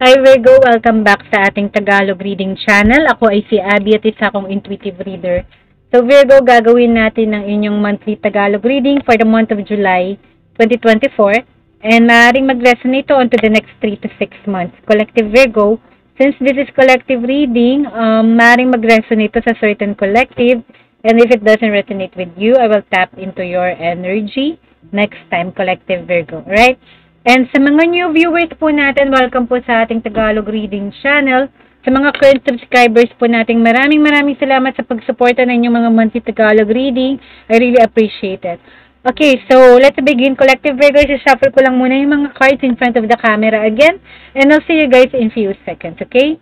Hi Virgo, welcome back sa ating Tagalog reading channel. Ako ay si Abby at isa akong intuitive reader. So Virgo, gagawin natin ang inyong monthly Tagalog reading for the month of July 2024 and maaaring mag-resonate ito onto the next 3 to 6 months. Collective Virgo, since this is collective reading, maaaring mag-resonate ito sa certain collective, and if it doesn't resonate with you, I will tap into your energy next time, Collective Virgo. Alright? And sa mga new viewers po natin, welcome po sa ating Tagalog Reading channel. Sa mga current subscribers po natin, maraming salamat sa pagsuporta ng inyong mga monthly Tagalog reading. I really appreciate it. Okay, so let's begin. Collective Virgo, shuffle ko lang muna yung mga cards in front of the camera again. And I'll see you guys in few seconds, okay?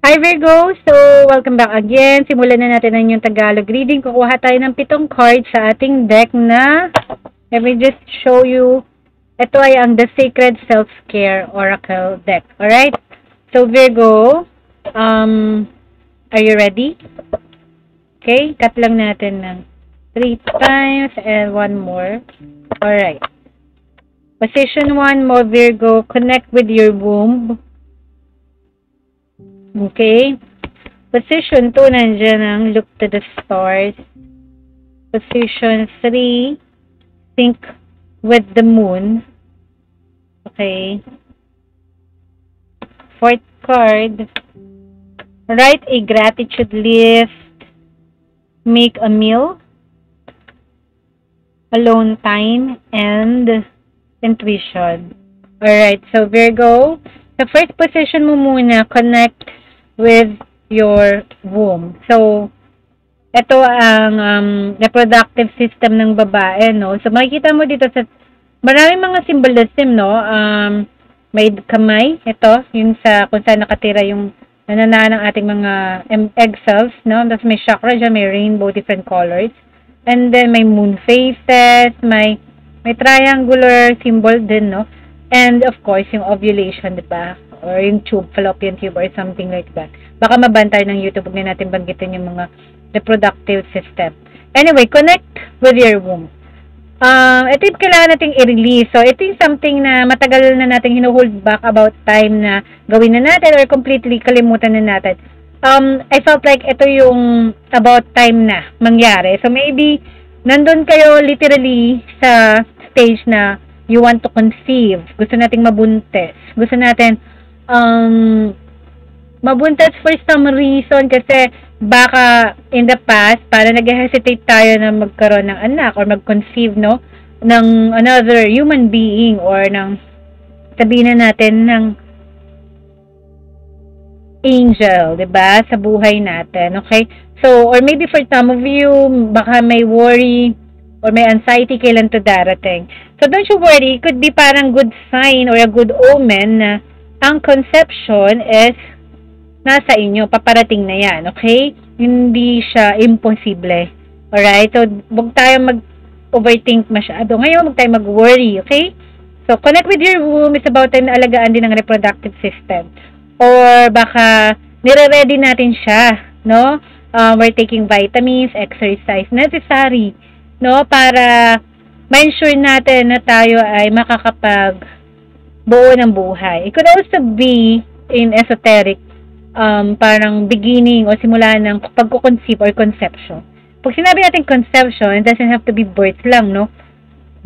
Hi Virgo! So, welcome back again. Simulan na natin ang inyong Tagalog reading. Kukuha tayo ng 7 cards sa ating deck na, let me just show you. Ito ay ang The Sacred Self-Care Oracle deck. Alright? So, Virgo, are you ready? Okay, cut lang natin ng 3 times and 1 more. Alright. Position 1 mo, Virgo, connect with your womb. Okay. Position 2, nandiyan ang look to the stars. Position 3, think with the moon. Okay. 4th card, write a gratitude list. Make a meal. Alone time and intuition. Alright, so Virgo, sa first position mo muna, connect with your womb. So, ito ang reproductive system ng babae, no? So, makikita mo dito sa maraming mga symbolism, no? May kamay, ito, yung sa kung saan nakatira yung nananaan ng ating mga egg cells, no? Tapos may chakra dyan, may rainbow, different colors. And then, may moon phases, may triangular symbol din, no? And, of course, yung ovulation, di ba? Or yung tube, fallopian tube, or something like that. Baka mabantay ng YouTube, huwag na natin banggitin yung mga reproductive system. Anyway, connect with your womb. Ito yung kailangan nating i-release. So, ito yung something na matagal na nating hinuhold back about time na gawin na natin or completely kalimutan na natin. I felt like ito yung about time na mangyari. So, maybe, nandun kayo literally sa stage na you want to conceive. Gusto nating mabuntis. Gusto natin mabuntis for some reason kasi baka in the past, para nag-hesitate tayo na magkaroon ng anak or mag-conceive, no? Ng another human being or ng sabihin na natin ng angel, diba? Sa buhay natin, okay? So, or maybe for some of you, baka may worry or may anxiety kailan to darating. So, don't you worry. It could be parang good sign or a good omen na ang conception is nasa inyo. Paparating na yan. Okay? Hindi siya imposible. Alright? So, huwag tayo mag-overthink masyado. Ngayon, huwag tayo mag-worry. Okay? So, connect with your womb. It's about time na alagaan din ang reproductive system. Or baka nire-ready natin siya. No? We're taking vitamins, exercise. Necessary. No? Para ma-ensure natin na tayo ay makakapag buo ng buhay. It could also be in esoteric, parang beginning o simula ng pagko-conceive or conception. Pag sinabi natin conception, it doesn't have to be birth lang, no?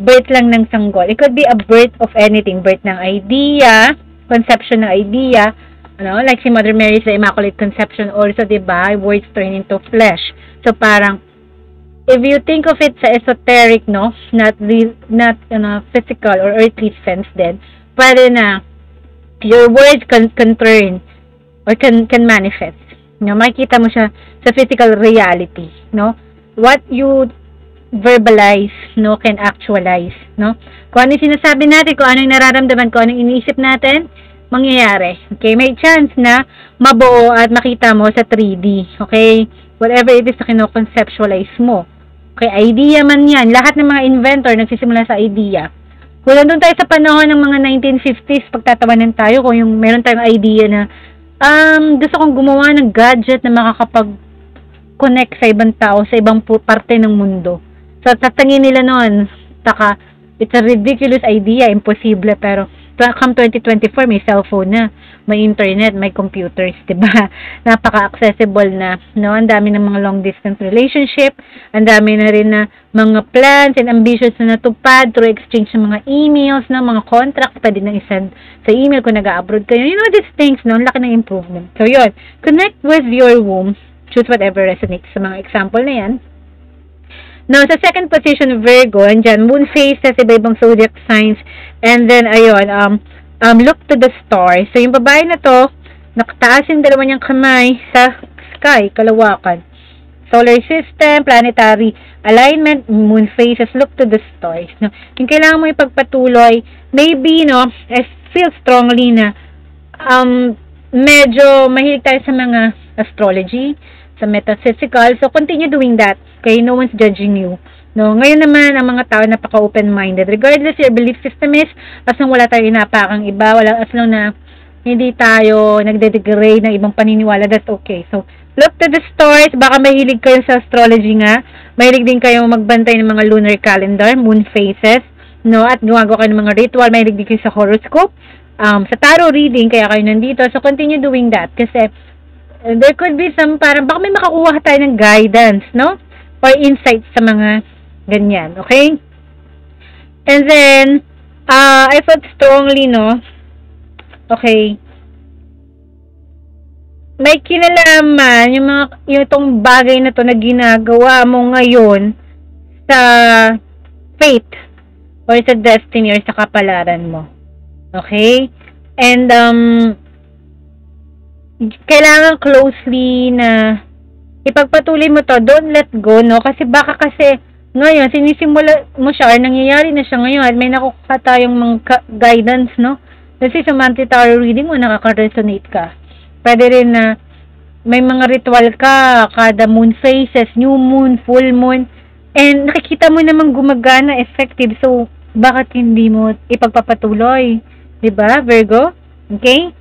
Birth lang ng sanggol. It could be a birth of anything. Birth ng idea, conception ng idea, ano? Like si Mother Mary's the Immaculate Conception also, diba? Words turn into flesh. So, parang if you think of it sa esoteric, no? Not physical or earthly sense then, pwede na your words can turn or can manifest. No? Makikita mo siya sa physical reality, no? What you verbalize, no, can actualize, no? Kung ano yung sinasabi natin, kung ano yung nararamdaman, kung ano yung iniisip natin, mangyayari. Okay? May chance na mabuo at makita mo sa 3D. Okay? Whatever it is na kino-conceptualize mo. Okay? Idea man yan. Lahat ng mga inventor nagsisimula sa idea. Kung nandun tayo sa panahon ng mga 1950s, pagtatawanan tayo kung yung meron tayong idea na gusto kong gumawa ng gadget na makakapag-connect sa ibang tao, sa ibang parte ng mundo. So, tatangin nila noon, it's a ridiculous idea, imposible, pero come 2024, may cellphone na, may internet, may computers, diba? Napaka-accessible na, no? Ang dami ng mga long-distance relationship, ang dami na rin na mga plans and ambitions na natupad through exchange ng mga emails, no? Mga contracts, pwede nang isend sa email kung nag-abroad kayo. You know, these things, no? Laki ng improvement. So, yun. Connect with your womb. Choose whatever resonates sa mga example na yan. Now, sa second position, Virgo, andyan, moon phases, iba-ibang zodiac signs, and then, ayun, look to the stars. So, yung babae na to, nakataas yung dalawa niyang kamay sa sky, kalawakan. Solar system, planetary alignment, moon phases, look to the stars. No? Yung kailangan mo ipagpatuloy, maybe, no, I feel strongly na, medyo mahilig tayo sa mga astrology, sa metaphysical. So, continue doing that. Okay? No one's judging you. No? Ngayon naman, ang mga tao napaka-open-minded. Regardless your belief system is, as long wala tayong inapakang iba, as long na hindi tayo nagde-degrade ng ibang paniniwala, that's okay. So, look to the stars. Baka mahilig kayo sa astrology nga. Mahilig din kayo magbantay ng mga lunar calendar, moon phases, no? At gumagawa kayo ng mga ritual. Mahilig din kayo sa horoscope. Sa tarot reading, kaya kayo nandito. So, continue doing that. Kasi, there could be some, parang baka may makakuha tayo ng guidance, no? Or insights sa mga ganyan, okay? And then, I felt strongly, no? Okay. May kinalaman, yung itong bagay na to na ginagawa mo ngayon sa fate, or sa destiny, or sa kapalaran mo. Okay? And, kailangan closely na ipagpatuloy mo to, don't let go, no? Kasi baka ngayon, sinisimula mo siya or nangyayari na siya ngayon at may nakukuha tayong mga guidance, no? Kasi sa monthly tarot reading mo, nakaka-resonate ka. Pwede rin na may mga ritual ka, kada moon phases, new moon, full moon, and nakikita mo namang gumagana, effective. So, bakit hindi mo ipagpapatuloy? Diba, Virgo? Okay?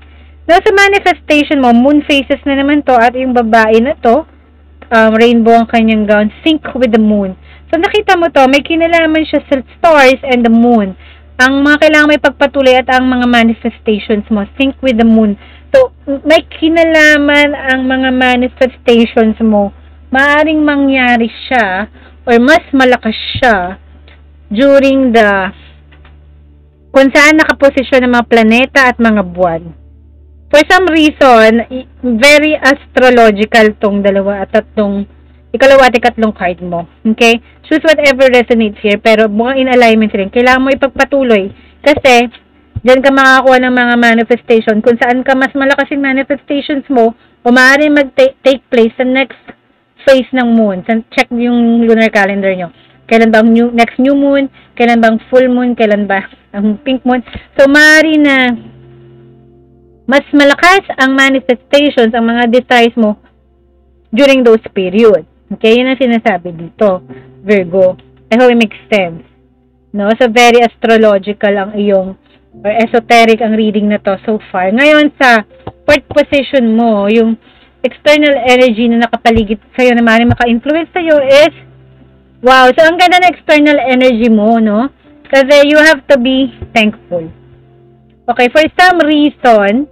Now, sa manifestation mo, moon phases na naman to, at yung babae na to, rainbow ang kanyang gown, sync with the moon. So, nakita mo to, may kinalaman siya sa stars and the moon. Ang mga kailangan may pagpatuloy at ang mga manifestations mo, sync with the moon. So, may kinalaman ang mga manifestations mo. Maaring mangyari siya, or mas malakas siya, during kung saan nakaposisyon ng mga planeta at mga buwan. For some reason, very astrological tong dalawa at ikalawa at ikatlong card mo. Okay? Choose whatever resonates here, pero mukhang in alignment rin. Kailangan mo ipagpatuloy. Kasi, dyan ka makakuha ng mga manifestation. Kung saan ka mas malakas yung manifestations mo, o maaaring mag-take place sa next phase ng moon. Check yung lunar calendar nyo. Kailan ba ang next new moon? Kailan ba ang full moon? Kailan ba ang pink moon? So, maaaring na mas malakas ang manifestations, ang mga desires mo during those periods. Okay, yun ang sinasabi dito, Virgo. I hope it makes sense. No? So, very astrological ang iyong, or esoteric ang reading na to so far. Ngayon, sa fourth position mo, yung external energy na nakapaligid sa'yo na maaaring maka-influence sa'yo is, wow, so ang ganda na external energy mo, no? Kasi you have to be thankful. Okay, for some reason,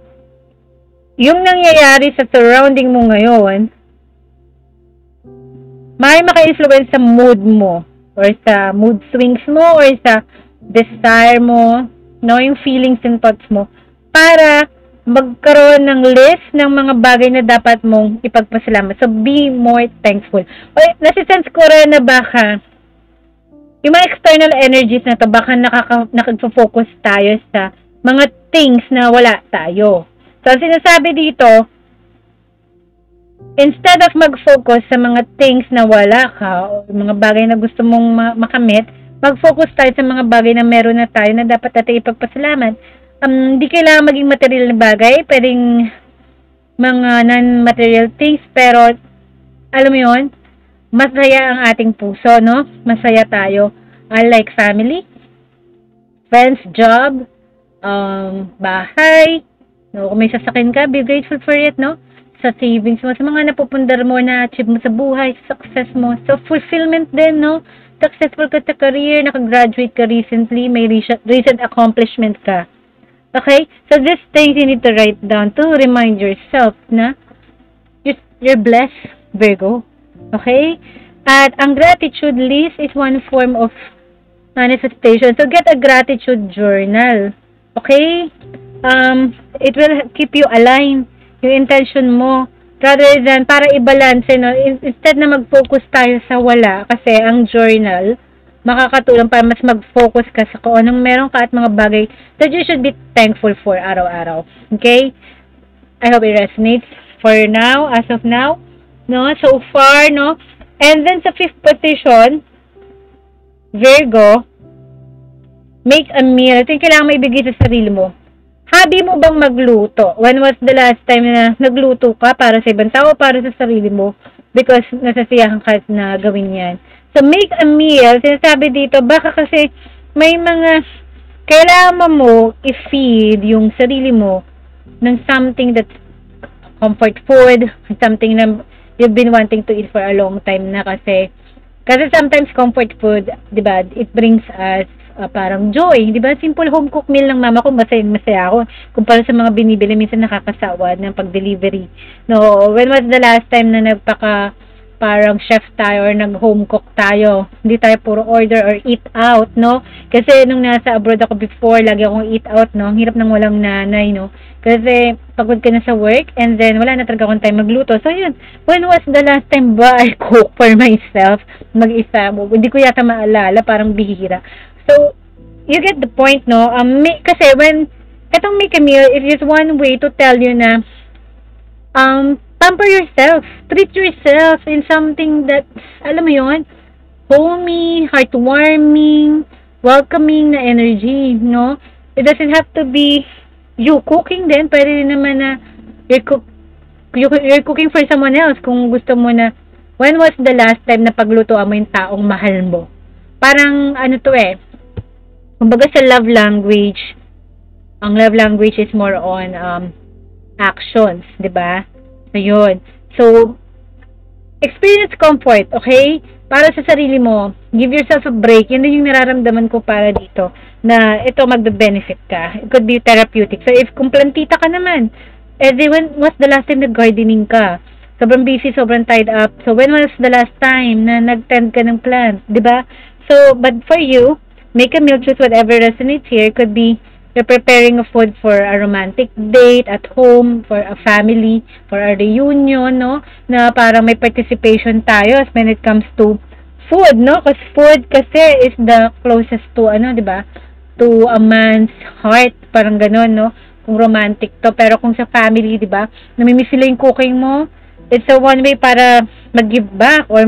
yung nangyayari sa surrounding mo ngayon, may maka-influence sa mood mo, or sa mood swings mo, or sa desire mo, no, yung feelings and thoughts mo, para magkaroon ng list ng mga bagay na dapat mong ipagpasalamat. So, be more thankful. O, nasisense ko rin na baka, yung mga external energies na to, baka nakag-focus tayo sa mga things na wala tayo. So, sinasabi dito, instead of mag-focus sa mga things na wala ka, o mga bagay na gusto mong makamit, mag-focus tayo sa mga bagay na meron na tayo na dapat natin ipagpasalamat. Hindi kailangan maging material na bagay, pwedeng mga non-material things, pero, alam mo yun, masaya ang ating puso, no? Masaya tayo. Like family, friends, job, bahay, no? Kung may sasakyan ka, be grateful for it, no? Sa savings mo, sa mga napupundar mo na achieve mo sa buhay, sa success mo, sa fulfillment din, no? Successful ka sa career, nakagraduate ka recently, may recent accomplishment ka. Okay? So, these things you need to write down to remind yourself na you're blessed, Virgo. Okay? At ang gratitude list is one form of manifestation. So, get a gratitude journal. Okay? It will keep you aligned, yung intention mo, rather than para i-balance, no? Instead na mag-focus tayo sa wala, kasi ang journal, makakatulong para mas mag-focus ka sa kung anong meron ka at mga bagay that you should be thankful for araw-araw. Okay? I hope it resonates for now, as of now, no? So far, no? And then sa 5th position, Virgo, make a meal. Ito yung kailangan maibigay sa sarili mo. Hobby mo bang magluto? When was the last time na nagluto ka para sa ibang tao, para sa sarili mo? Because nasasiyahan ka na gawin yan. So, make a meal. Sinasabi dito, baka kasi may mga kailangan mo i-feed yung sarili mo ng something that's comfort food, something na you've been wanting to eat for a long time na kasi sometimes comfort food, di ba, it brings us parang joy, di ba? Simple home cook meal ng mama ko, masaya ako. Kumpara sa mga binibili, minsan nakakasawa ng pag-delivery. No, when was the last time na parang chef tayo or nag-home cook tayo? Hindi tayo puro order or eat out, no? Kasi nung nasa abroad ako before, lagi akong eat out, no? Ang hirap ng walang nanay, no? Kasi pagod ka na sa work and then wala na talaga akong time magluto. So, yun. When was the last time ba I cook for myself? Mag-isa mo. Hindi ko yata maalala. Parang bihira. So, you get the point, no? Kasi etong make a meal, it is one way to tell you na, pamper yourself. Treat yourself in something that, alam mo yun, homey, heartwarming, welcoming na energy, no? It doesn't have to be you cooking din. Pwede din naman na you're cooking for someone else kung gusto mo na, when was the last time na paglutoan mo yung taong mahal mo? Parang, kumbaga sa love language, ang love language is more on actions, 'di ba? So yun. So experience comfort, okay? Para sa sarili mo, give yourself a break. Yun din yung nararamdaman ko para dito na ito magbe-benefit ka. It could be therapeutic. So if kung plantita ka naman, when was the last time nag-gardening ka? Sobrang busy, sobrang tied up. So when was the last time na nag-tend ka ng plant, 'di ba? So but for you, make a meal, choose whatever resonates here. Could be you're preparing a food for a romantic date at home, for a family, for a reunion, no? Na parang may participation tayo when it comes to food, no? Because food kasi is the closest to, di ba? To a man's heart. Parang ganun, no? Kung romantic to. Pero kung sa family, di ba? Namimiss sila yung cooking mo. It's a one way para mag-give back or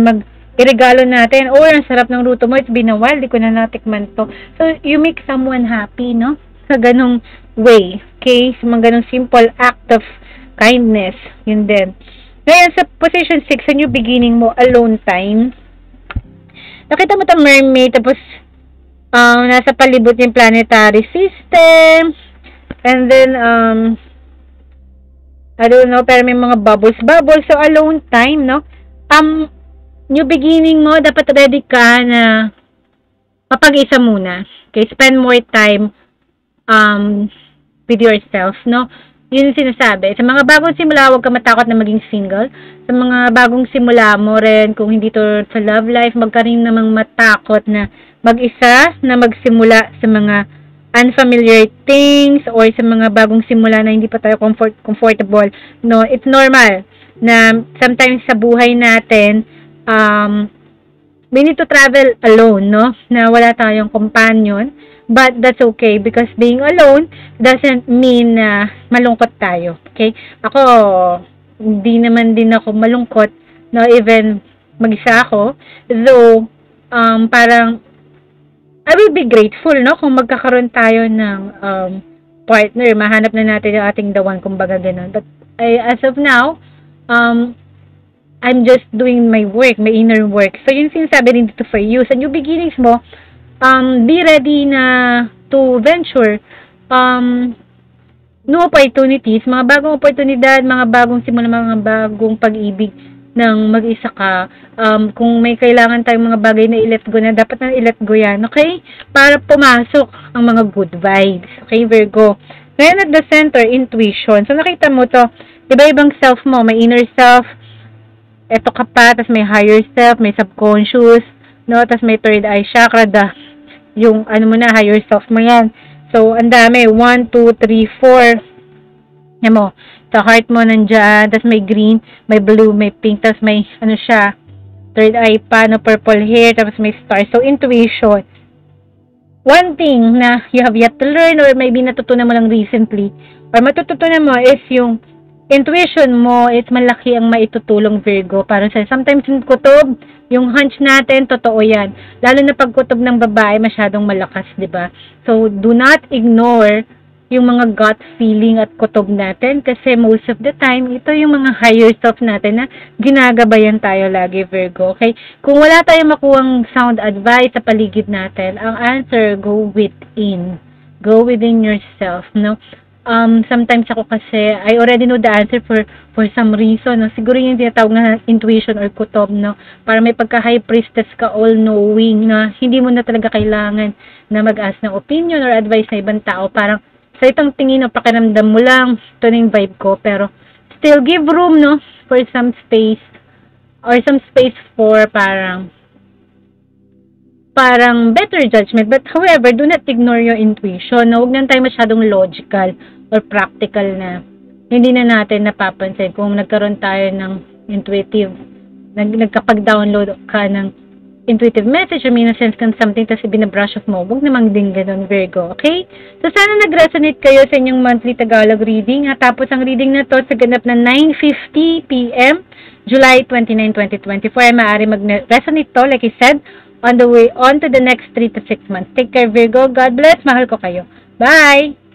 iregalo natin, ang sarap ng luto mo, it's been a while, di ko na natikman to. So, you make someone happy, no? Sa ganong way, okay? Sa mga ganong simple act of kindness, yun din. Ngayon, sa position 6, sa new beginning mo, alone time, nakita mo mermaid, tapos, nasa palibot yung planetary system, and then, I don't know, pero may mga bubbles. So, alone time, no? New beginning mo, dapat ready ka na mapag-isa muna. Okay, spend more time with yourself, no? Yun yung sinasabi. Sa mga bagong simula, huwag ka matakot na maging single. Sa mga bagong simula mo rin, kung hindi to sa love life, huwag ka rin namang matakot na mag-isa, na magsimula sa mga unfamiliar things or sa mga bagong simula na hindi pa tayo comfortable. No, it's normal na sometimes sa buhay natin, we need to travel alone, no? Na wala tayong companion. But that's okay because being alone doesn't mean na malungkot tayo. Okay? Ako, hindi naman din ako malungkot, no? Even mag-isa ako. Though, parang, I will be grateful, no? Kung magkakaroon tayo ng partner, mahanap na natin yung ating the one, kumbaga ganun. But as of now, I'm just doing my work, my inner work. So, yun sinasabi din dito for you. Sa new beginnings mo, be ready na to venture new opportunities, mga bagong oportunidad, mga bagong simula, mga bagong pag-ibig ng mag-isa ka. Kung may kailangan tayong mga bagay na i-let go na, dapat na i-let go yan, okay? Para pumasok ang mga good vibes. Okay, Virgo? Ngayon at the center, intuition. So, nakita mo to, diba ibang self mo, may inner self, eto ka pa, tas may higher self, may subconscious, no? Tas may third eye chakra, yung ano mo na, higher self mo yan. So, ang dami. 1, 2, 3, 4. Yan mo. Sa heart mo nandyan. Tapos may green, may blue, may pink. Tapos may, ano siya, third eye pa, no, purple hair. Tapos may star. So, intuition. One thing na you have yet to learn or maybe natutunan mo lang recently or matututunan mo is yung intuition mo is malaki ang maitutulong, Virgo. Para sa sometimes yung kutob, yung hunch natin, totoo yan. Lalo na pag kutob ng babae, masyadong malakas, di ba? So, do not ignore yung mga gut feeling at kutob natin kasi most of the time, ito yung mga higher self natin na ginagabayan tayo lagi, Virgo. Okay? Kung wala tayong makuhang sound advice sa paligid natin, ang answer, go within. Go within yourself, no? Sometimes ako kasi, I already know the answer for some reason, no? Siguro yung tinatawag na intuition or kutob, no? Para may pagka-high priestess ka, all-knowing, na hindi mo na talaga kailangan na mag-ask ng opinion or advice na ibang tao. Parang sa itong tingin o pakiramdam mo lang, ito na yung vibe ko. Pero still give room, no? For some space or some space for parang better judgment. But however, do not ignore your intuition. No? Huwag na tayo masyadong logical or practical na hindi na natin napapansin kung nagkaroon tayo ng intuitive, nagkapag-download ka ng intuitive message or may na-sense kang something tapos binabrush off mo. Huwag namang din ganun, Virgo. Okay? So, sana nag-resonate kayo sa inyong monthly Tagalog reading. At tapos ang reading na to sa ganap na 9:50 p.m. July 29, 2024 ay maaari mag-resonate to, like I said, on the way on to the next 3 to 6 months. Take care, Virgo. God bless. Mahal ko kayo. Bye!